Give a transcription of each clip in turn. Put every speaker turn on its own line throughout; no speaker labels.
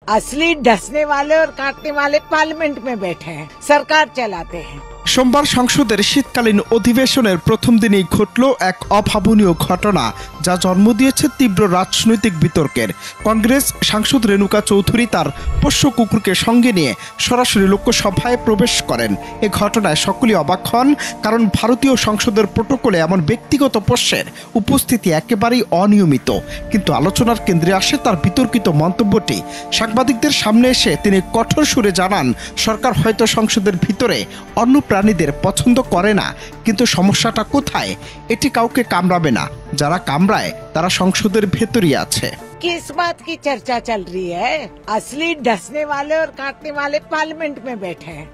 असली डसने वाले और काटने वाले पार्लियामेंट में बैठे हैं, सरकार चलाते हैं।
সোমবার সংসদের শীতকালীন অধিবেশনের প্রথম দিনেই ঘটল এক অভাবনীয় ঘটনা, যা জন্ম দিয়েছে তীব্র রাজনৈতিক বিতর্কের। কংগ্রেস সাংসদ রেণুকা চৌধুরী তার পোষ্য কুকুরকে সঙ্গে নিয়ে সরাসরি লোকসভায় প্রবেশ করেন। এ ঘটনায় সকলেই অবাক হন, কারণ ভারতীয় সংসদের প্রোটোকলে এমন ব্যক্তিগত পোষ্যের উপস্থিতি একেবারেই অনিয়মিত। কিন্তু আলোচনার কেন্দ্রে আসে তার বিতর্কিত মন্তব্যটি। সাংবাদিকদের সামনে এসে তিনি কঠোর সুরে জানান, সরকার হয়তো সংসদের ভিতরে অন্য প্রাণীদের পছন্দ করে না, কিন্তু সমস্যাটা কোথায়? এটি কাউকে কামড়াবে না, যারা কামড়ায় তারা সংসদের ভেতরই আছে।
किस बात की चर्चा चल रही है? असली डसने वाले और काटने वाले पार्लियामेंट में बैठे हैं,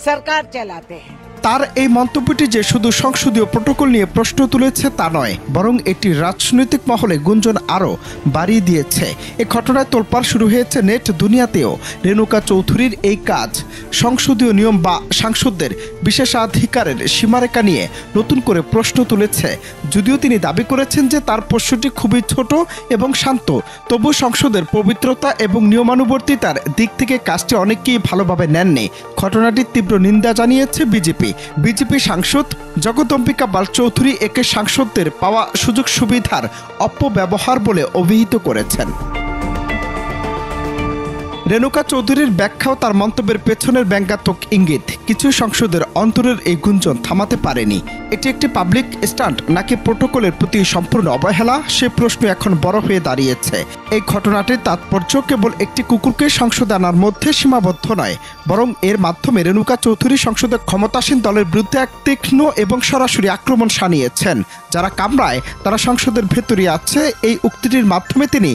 सरकार चलाते हैं।
তার এই মন্তব্যটি যে শুধু সংসদীয় প্রোটোকল নিয়ে প্রশ্ন তুলেছে তা নয়, বরং এটি রাজনৈতিক মহলে গুঞ্জন আরও বাড়িয়ে দিয়েছে। এ ঘটনায় তোলপাড় শুরু হয়েছে নেট দুনিয়াতেও। রেণুকা চৌধুরীর এই কাজ সংসদীয় নিয়ম বা সাংসদদের বিশেষাধিকারের সীমারেখা নিয়ে নতুন করে প্রশ্ন তুলেছে। যদিও তিনি দাবি করেছেন যে তার পোষ্যটি খুবই ছোট এবং শান্ত, তবু সংসদের পবিত্রতা এবং নিয়মানুবর্তিতার দিক থেকে কাজটি অনেকেই ভালোভাবে নেননি। ঘটনাটির তীব্র নিন্দা জানিয়েছে বিজেপি সাংসদ জগদম্বিকা পাল চৌধুরী একে সাংসদদের পাওয়া সুযোগ সুবিধার অপব্যবহার বলে অভিহিত করেছেন। রেণুকা চৌধুরীর ব্যাখ্যাও তার মন্তব্যের পেছনের ব্যঙ্গাত্মক ইঙ্গিত। কিছু সংসদের অন্তরের এই গুঞ্জন থামাতে পারেনি। এটি একটি পাবলিক স্টান্ট নাকি প্রোটোকলের প্রতি সম্পূর্ণ অবহেলা, সে প্রশ্ন এখন বড় হয়ে দাঁড়িয়েছে। এই ঘটনাটির তাৎপর্য কেবল একটি কুকুরকে সংসদে আনার মধ্যে সীমাবদ্ধ নয়, বরং এর মাধ্যমে রেণুকা চৌধুরী সংসদে ক্ষমতাসীন দলের বিরুদ্ধে এক তীক্ষ্ণ এবং সরাসরি আক্রমণ শানিয়েছেন। যারা কামড়ায় তারা সংসদের ভেতরই আছে, এই উক্তিটির মাধ্যমে তিনি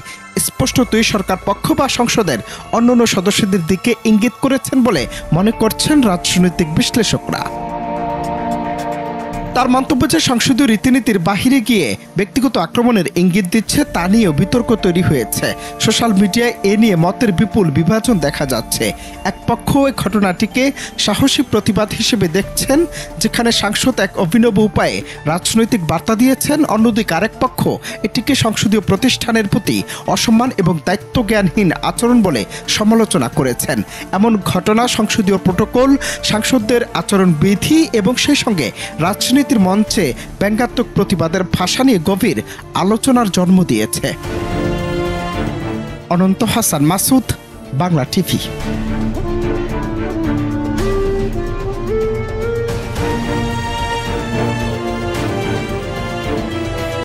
স্পষ্টতই সরকার পক্ষ বা সংসদের অন্যান্য সদস্যদের দিকে ইঙ্গিত করেছেন বলে মনে করছেন রাজনৈতিক বিশ্লেষকরা। তার মন্তব্য যে সংসদীয় রীতিনীতির বাহিরে গিয়ে ব্যক্তিগত আক্রমণের ইঙ্গিত দিচ্ছে, তা নিয়েও বিতর্ক তৈরি হয়েছে। সোশ্যাল মিডিয়ায় এ নিয়ে মতের বিপুল বিভাজন দেখা যাচ্ছে। এক পক্ষ এই ঘটনাটিকে সাহসী প্রতিবাদ হিসেবে দেখছেন, যেখানে সাংসদ এক অভিনব উপায়ে রাজনৈতিক বার্তা দিয়েছেন। অন্যদিকে আরেক পক্ষ এটিকে সংসদীয় প্রতিষ্ঠানের প্রতি অসম্মান এবং দায়িত্বজ্ঞানহীন আচরণ বলে সমালোচনা করেছেন। এমন ঘটনা সংসদীয় প্রোটোকল, সাংসদদের আচরণবিধি এবং সেই সঙ্গে রাজনীতির মঞ্চে ব্যঙ্গাত্মক প্রতিবাদের ভাষা নিয়ে গভীর আলোচনার জন্ম দিয়েছে। অনন্ত হাসান মাসুদ, বাংলা টিভি।